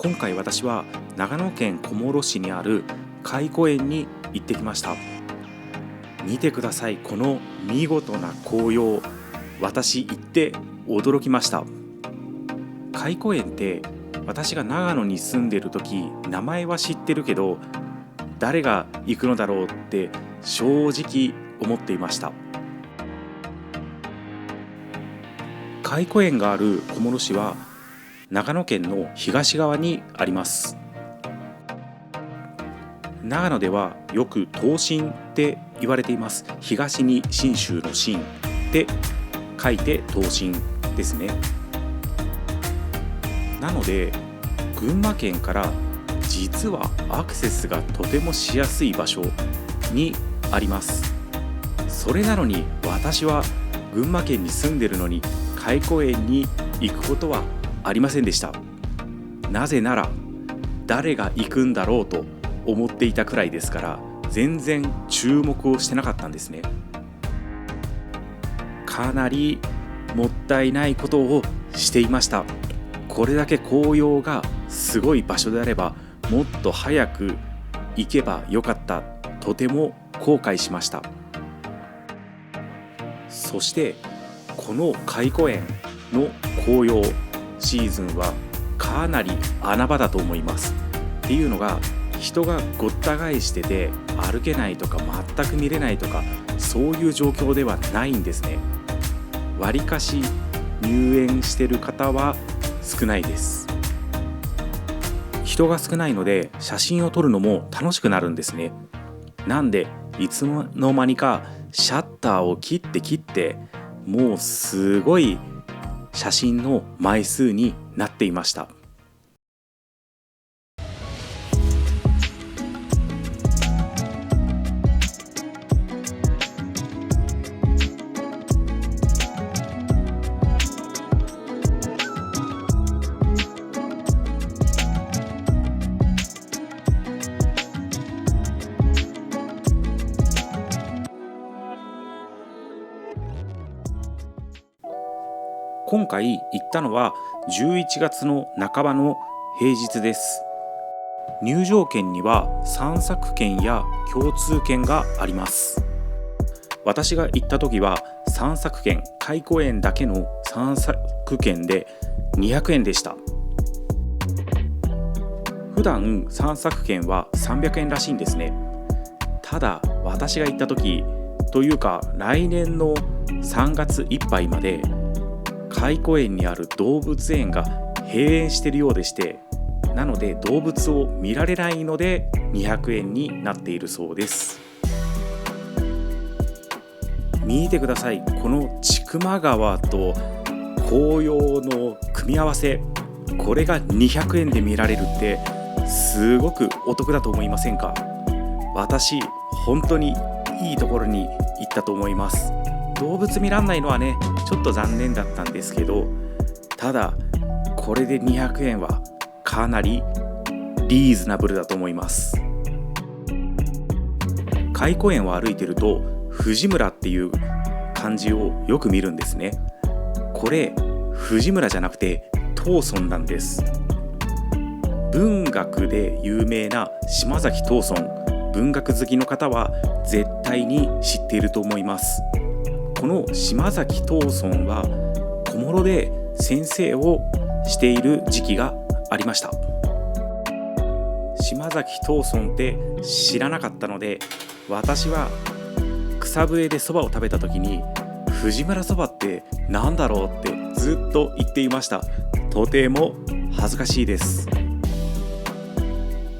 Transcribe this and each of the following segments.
今回私は長野県小諸市にある懐古園に行ってきました。見てください、この見事な紅葉。私行って驚きました。懐古園って私が長野に住んでる時、名前は知ってるけど誰が行くのだろうって正直思っていました。懐古園がある小諸市は長野県の東側にあります。長野ではよく東進って言われています。東に信州の信で書いて東進ですね。なので群馬県から実はアクセスがとてもしやすい場所にあります。それなのに私は群馬県に住んでるのに懐古園に行くことはありませんでした。なぜなら誰が行くんだろうと思っていたくらいですから、全然注目をしてなかったんですね。かなりもったいないことをしていました。これだけ紅葉がすごい場所であればもっと早く行けばよかった。とても後悔しました。そしてこの懐古園の紅葉シーズンはかなり穴場だと思います。っていうのが、人がごった返してて歩けないとか全く見れないとか、そういう状況ではないんですね。わりかし入園してる方は少ないです。人が少ないので写真を撮るのも楽しくなるんですね。なんでいつの間にかシャッターを切ってもうすごい写真の枚数になっていました。今回行ったのは11月の半ばの平日です。入場券には散策券や共通券があります。私が行った時は散策券、懐古園だけの散策券で200円でした。普段散策券は300円らしいんですね。ただ私が行った時というか来年の3月いっぱいまで懐古園にある動物園が閉園しているようでして、なので動物を見られないので200円になっているそうです。見てください、この千曲川と紅葉の組み合わせ、これが200円で見られるってすごくお得だと思いませんか？私本当にいいところに行ったと思います。動物見らんないのはねちょっと残念だったんですけど、ただこれで200円はかなりリーズナブルだと思います。懐古園を歩いてると藤村っていう漢字をよく見るんですね。これ藤村じゃなくて藤村なんです。文学で有名な島崎藤村、文学好きの方は絶対に知っていると思います。この島崎藤村は小諸で先生をしている時期がありました。島崎藤村って知らなかったので、私は草笛でそばを食べた時に藤村そばってなんだろうってずっと言っていました。とても恥ずかしいです。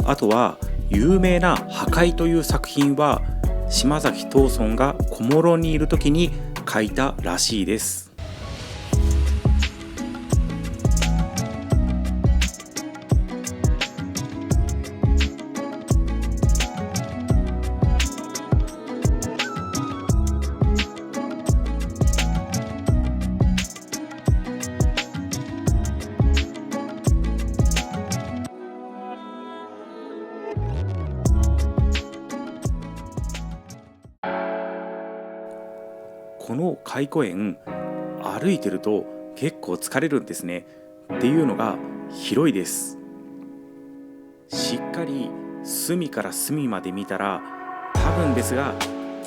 あとは有名な破壊という作品は島崎藤村が小諸にいる時に書いたらしいです。この懐古園歩いてると結構疲れるんですね。っていうのが広いです。しっかり隅から隅まで見たら、多分ですが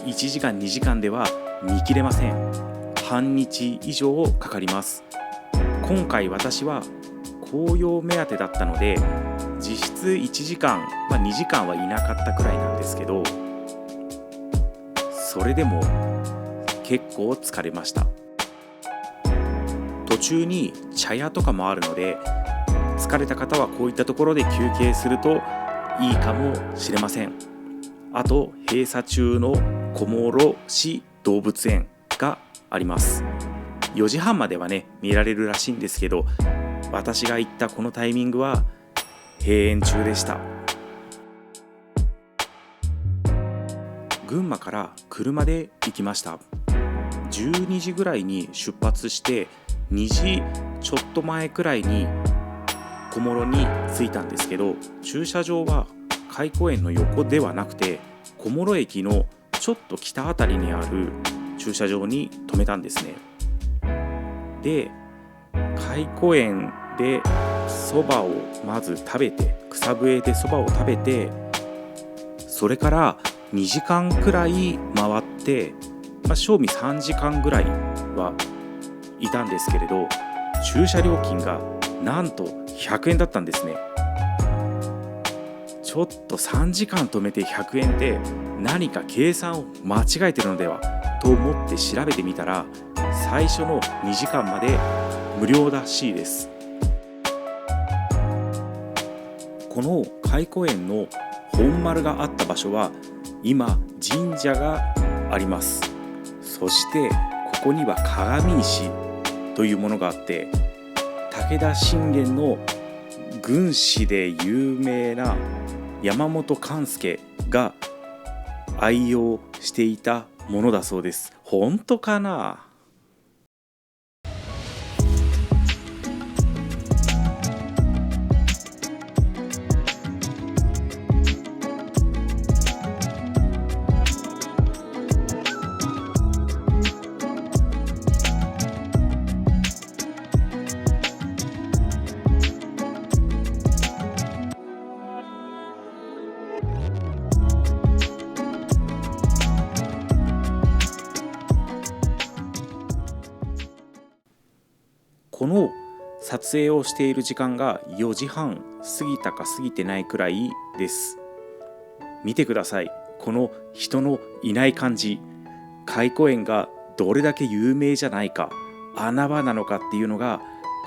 1時間2時間では見切れません。半日以上かかります。今回私は紅葉目当てだったので、実質1時間、2時間はいなかったくらいなんですけど、それでも結構疲れました。途中に茶屋とかもあるので、疲れた方はこういったところで休憩するといいかもしれません。あと、閉鎖中の小諸市動物園があります。4時半まではね見られるらしいんですけど、私が行ったこのタイミングは閉園中でした。群馬から車で行きました。12時ぐらいに出発して、2時ちょっと前くらいに小諸に着いたんですけど、駐車場は開湖園の横ではなくて、小諸駅のちょっと北あたりにある駐車場に停めたんですね。で、開湖園でそばをまず食べて、草笛でそばを食べて、それから2時間くらい回って、正味3時間ぐらいはいたんですけれど、駐車料金がなんと100円だったんですね。ちょっと3時間止めて100円って何か計算を間違えてるのではと思って調べてみたら、最初の2時間まで無料らしいです。この開湖園の本丸があった場所は今神社があります。そしてここには鏡石というものがあって、武田信玄の軍師で有名な山本勘助が愛用していたものだそうです。本当かな？この撮影をしている時間が4時半過ぎたか過ぎてないくらいです。見てください。この人のいない感じ。開湖園がどれだけ有名じゃないか、穴場なのかっていうのが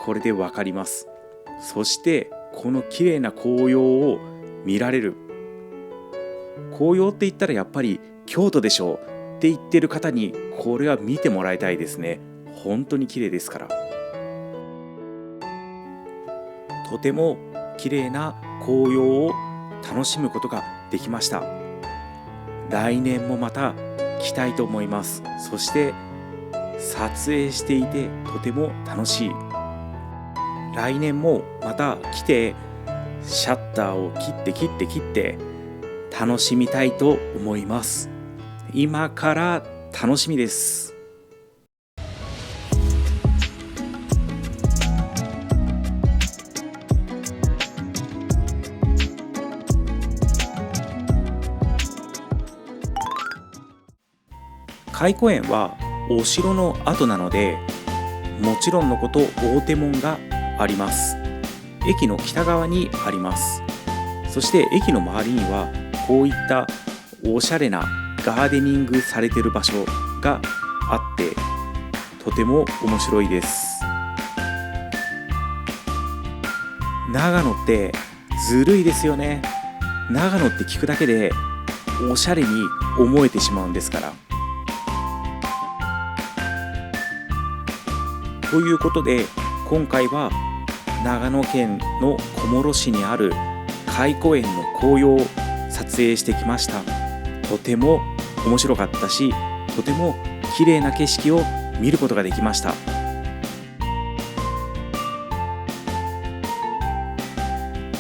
これでわかります。そしてこの綺麗な紅葉を見られる。紅葉って言ったらやっぱり京都でしょうって言ってる方にこれは見てもらいたいですね。本当に綺麗ですから。とても綺麗な紅葉を楽しむことができました。来年もまた来たいと思います。そして撮影していてとても楽しい。来年もまた来てシャッターを切って楽しみたいと思います。今から楽しみです。開湖園はお城の跡なので、もちろんのこと大手門があります。駅の北側にあります。そして駅の周りにはこういったおしゃれなガーデニングされている場所があって、とても面白いです。長野ってずるいですよね。長野って聞くだけでおしゃれに思えてしまうんですから。ということで、今回は長野県の小諸市にある開湖園の紅葉を撮影してきました。とても面白かったし、とても綺麗な景色を見ることができました。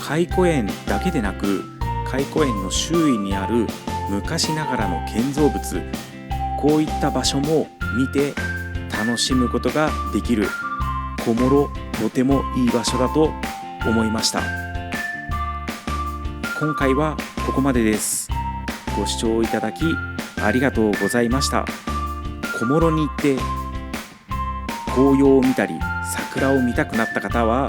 開湖園だけでなく、開湖園の周囲にある昔ながらの建造物、こういった場所も見て楽しむことができる小諸、とてもいい場所だと思いました。今回はここまでです。ご視聴いただきありがとうございました。小諸に行って紅葉を見たり桜を見たくなった方は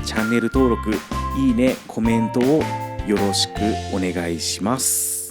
チャンネル登録、いいね、コメントをよろしくお願いします。